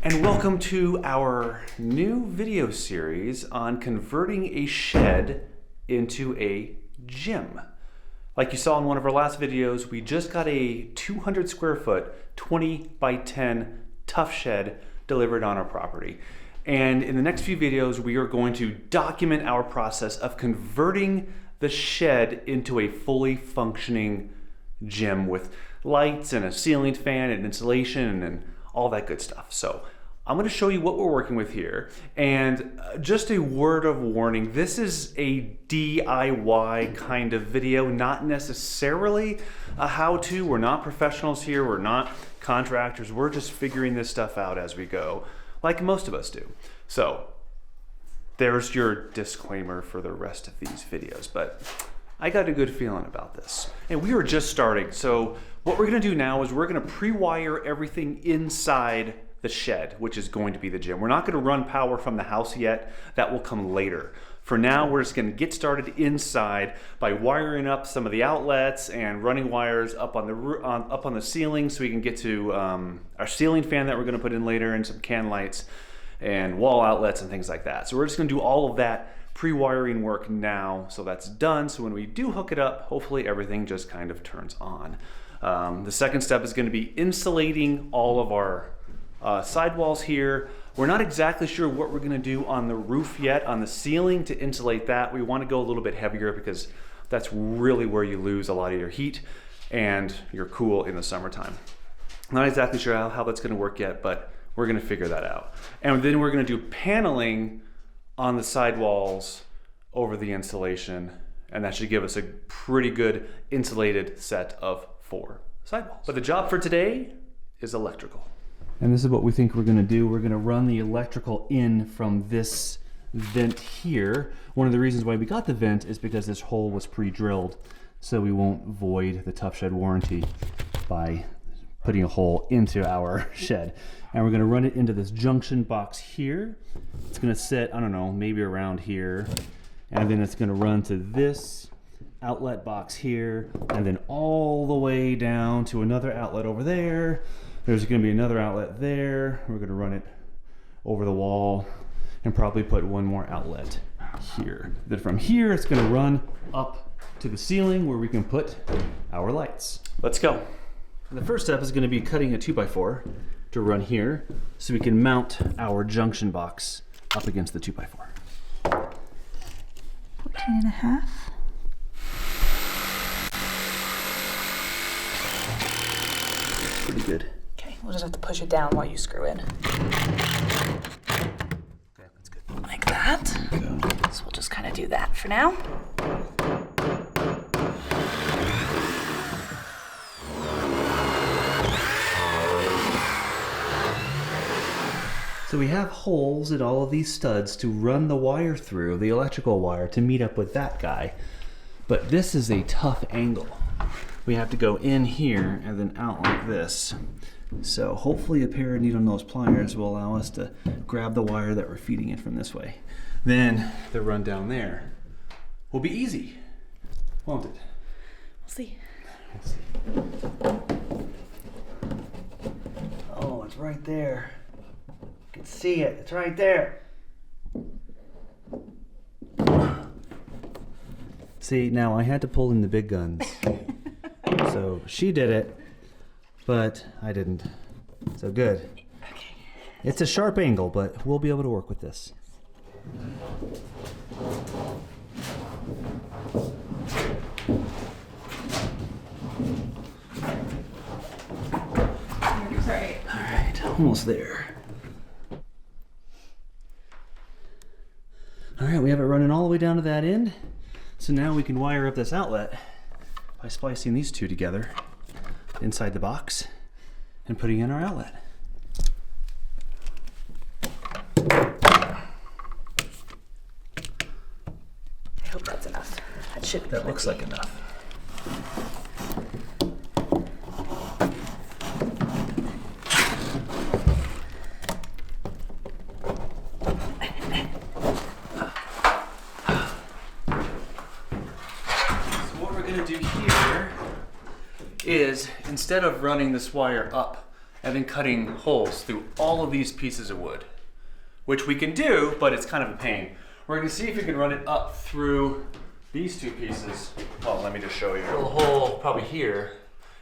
And welcome to our new video series on converting a shed into a gym. Like you saw in one of our last videos, we just got a 200 square foot, 20 by 10 TuffShed delivered on our property. And in the next few videos, we are going to document our process of converting the shed into a fully functioning gym with lights and a ceiling fan and insulation and all that good stuff. So I'm going to show you what we're working with here. And just a word of warning, this is a DIY kind of video, not necessarily a how-to. We're not professionals here. We're not contractors. We're just figuring this stuff out as we go, like most of us do. So there's your disclaimer for the rest of these videos, but I got a good feeling about this. And we are just starting. So what we're going to do now is we're going to pre-wire everything inside the shed, which is going to be the gym. We're not going to run power from the house yet. That will come later. For now, we're just going to get started inside by wiring up some of the outlets and running wires up on the ceiling so we can get to our ceiling fan that we're going to put in later, and some can lights and wall outlets and things like that. So we're just going to do all of that pre-wiring work now, so that's done. So when we do hook it up, hopefully everything just kind of turns on. The second step is going to be insulating all of our sidewalls here. We're not exactly sure what we're going to do on the roof yet, on the ceiling to insulate that. We want to go a little bit heavier because that's really where you lose a lot of your heat and you're cool in the summertime. Not exactly sure how that's going to work yet, but we're going to figure that out. And then we're going to do paneling on the sidewalls over the insulation, and that should give us a pretty good insulated set of 4 sidewalls. But the job for today is electrical. And this is what we think we're going to do. We're going to run the electrical in from this vent here. One of the reasons why we got the vent is because this hole was pre-drilled, so we won't void the TuffShed warranty by putting a hole into our shed. And we're going to run it into this junction box here. It's going to sit, I don't know, maybe around here. And then it's going to run to this outlet box here, and then all the way down to another outlet over there. There's going to be another outlet there. We're going to run it over the wall and probably put one more outlet here. Then from here, it's going to run up to the ceiling where we can put our lights. Let's go. And the first step is going to be cutting a 2x4 to run here so we can mount our junction box up against the 2x4. 14.5. That's pretty good. We'll just have to push it down while you screw in. Okay, that's good. Like that. So we'll just kind of do that for now. So we have holes in all of these studs to run the wire through, the electrical wire, to meet up with that guy. But this is a tough angle. We have to go in here and then out like this. So hopefully a pair of needle nose pliers will allow us to grab the wire that we're feeding it from this way. Then the run down there will be easy, won't it? We'll see. We'll see. Oh, it's right there. You can see it. It's right there. See, now I had to pull in the big guns. So she did it, but I didn't. So good. Okay. It's a sharp angle, but we'll be able to work with this. Right. All right, almost there. All right, we have it running all the way down to that end. So now we can wire up this outlet by splicing these two together inside the box and putting in our outlet. I hope that's enough. That should be. That looks like enough. So what we're going to do here is, instead of running this wire up and then cutting holes through all of these pieces of wood, which we can do, but it's kind of a pain. We're gonna see if we can run it up through these two pieces. Well, let me just show you. A little hole probably here,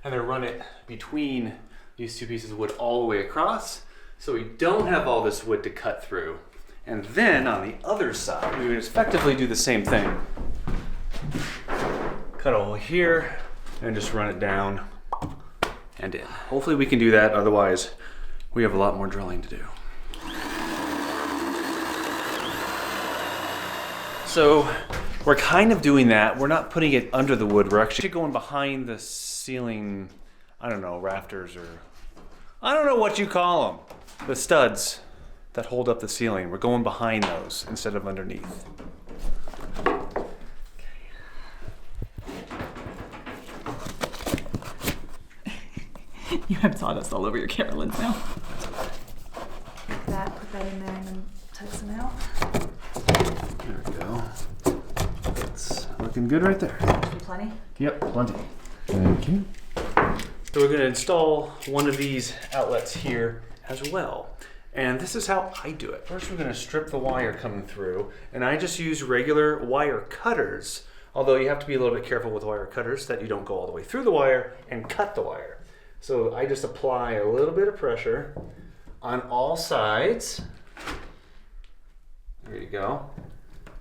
and then run it between these two pieces of wood all the way across, so we don't have all this wood to cut through. And then on the other side, we would effectively do the same thing. Cut a hole here, and just run it down and in. Hopefully we can do that, otherwise we have a lot more drilling to do. So we're kind of doing that. We're not putting it under the wood. We're actually going behind the ceiling, I don't know, rafters or, I don't know what you call them. The studs that hold up the ceiling. We're going behind those instead of underneath. You have sawdust all over your camera lens now. Like that, put that in there and then tuck some out. There we go. It's looking good right there. Plenty? Yep, plenty. Thank you. So we're going to install one of these outlets here as well. And this is how I do it. First we're going to strip the wire coming through, and I just use regular wire cutters, although you have to be a little bit careful with wire cutters that you don't go all the way through the wire and cut the wire. So I just apply a little bit of pressure on all sides. There you go.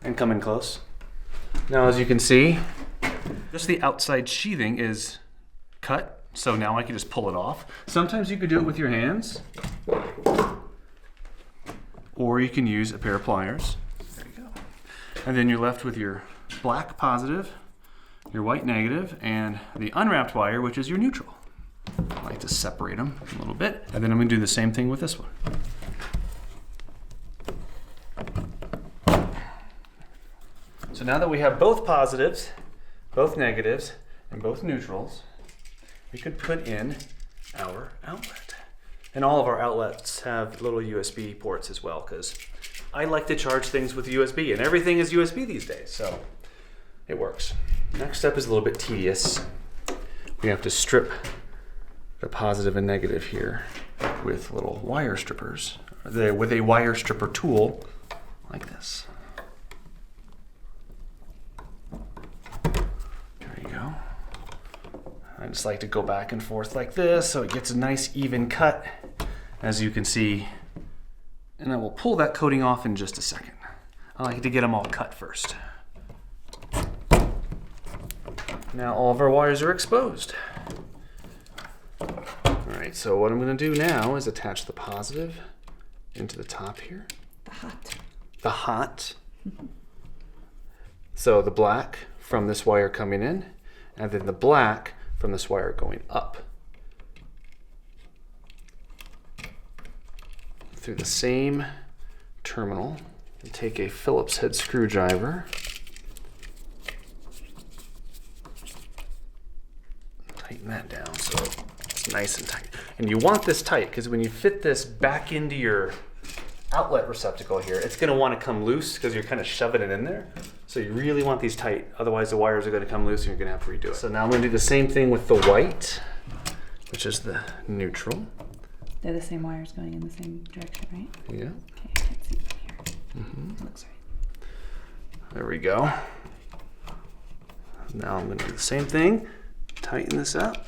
And come in close. Now as you can see, just the outside sheathing is cut, so now I can just pull it off. Sometimes you could do it with your hands, or you can use a pair of pliers. There you go. And then you're left with your black positive, your white negative, and the unwrapped wire, which is your neutral. I like to separate them a little bit, and then I'm going to do the same thing with this one. So now that we have both positives, both negatives, and both neutrals, we could put in our outlet. And all of our outlets have little USB ports as well, because I like to charge things with USB, and everything is USB these days, so it works. Next step is a little bit tedious. We have to strip the positive and negative here with little wire strippers, with a wire stripper tool like this. There you go. I just like to go back and forth like this so it gets a nice even cut, as you can see. And I will pull that coating off in just a second. I like to get them all cut first. Now all of our wires are exposed. Alright, so what I'm going to do now is attach the positive into the top here. The hot. So the black from this wire coming in, and then the black from this wire going up. Through the same terminal, and take a Phillips head screwdriver. Tighten that down so it's nice and tight. And you want this tight because when you fit this back into your outlet receptacle here, it's going to want to come loose because you're kind of shoving it in there. So you really want these tight, otherwise the wires are going to come loose and you're going to have to redo it. So now I'm going to do the same thing with the white, which is the neutral. They're the same wires going in the same direction, right? Yeah. Okay, I can't see from here. Mm-hmm. Looks right. There we go. Now I'm going to do the same thing. Tighten this up.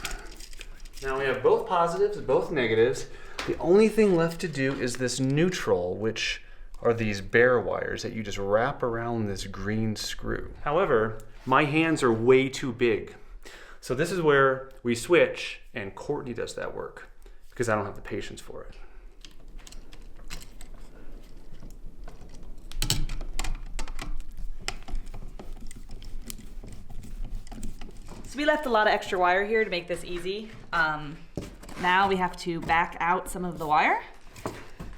Now we have both positives, both negatives. The only thing left to do is this neutral, which are these bare wires that you just wrap around this green screw. However, my hands are way too big. So this is where we switch, and Courtney does that work because I don't have the patience for it. So we left a lot of extra wire here to make this easy. Now we have to back out some of the wire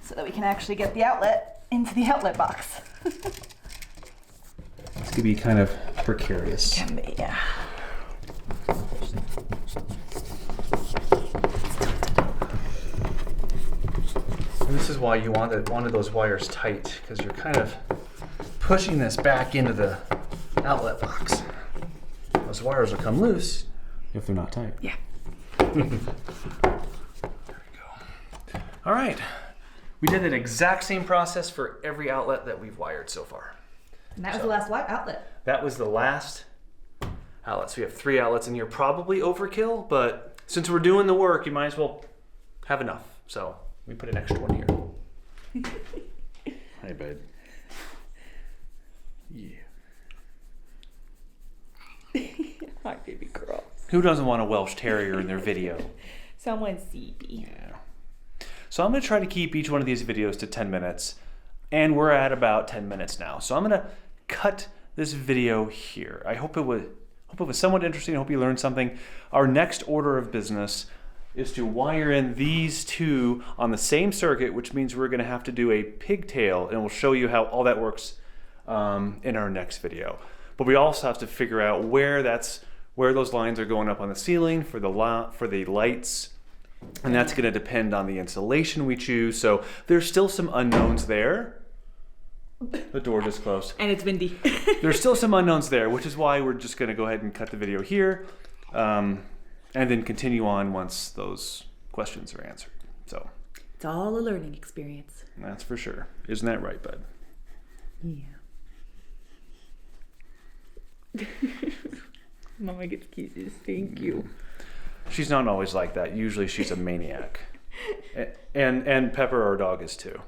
so that we can actually get the outlet into the outlet box. This could be kind of precarious. Can be, yeah. And this is why you wanted those wires tight, because you're kind of pushing this back into the outlet box. Those wires will come loose if they're not tight. Yeah. There we go. All right. We did an exact same process for every outlet that we've wired so far. And that was the last outlet. That was the last outlet. So we have 3 outlets in here. Probably overkill, but since we're doing the work, you might as well have enough. So we put an extra one here. Hi, bud. Yeah. Hi, baby girl. Who doesn't want a Welsh Terrier in their video? Someone's CB. Yeah. So I'm going to try to keep each one of these videos to 10 minutes. And we're at about 10 minutes now. So I'm going to cut this video here. I hope it was somewhat interesting. I hope you learned something. Our next order of business is to wire in these 2 on the same circuit, which means we're going to have to do a pigtail, and we'll show you how all that works in our next video. But we also have to figure out where those lines are going up on the ceiling for the lights, and that's going to depend on the insulation we choose. So there's still some unknowns there. The door just closed. And it's windy. There's still some unknowns there, which is why we're just going to go ahead and cut the video here, and then continue on once those questions are answered. So it's all a learning experience. that's for sure. Isn't that right, bud? Yeah. Mama gets kisses. Thank you. She's not always like that. Usually she's a maniac. And Pepper, our dog, is too.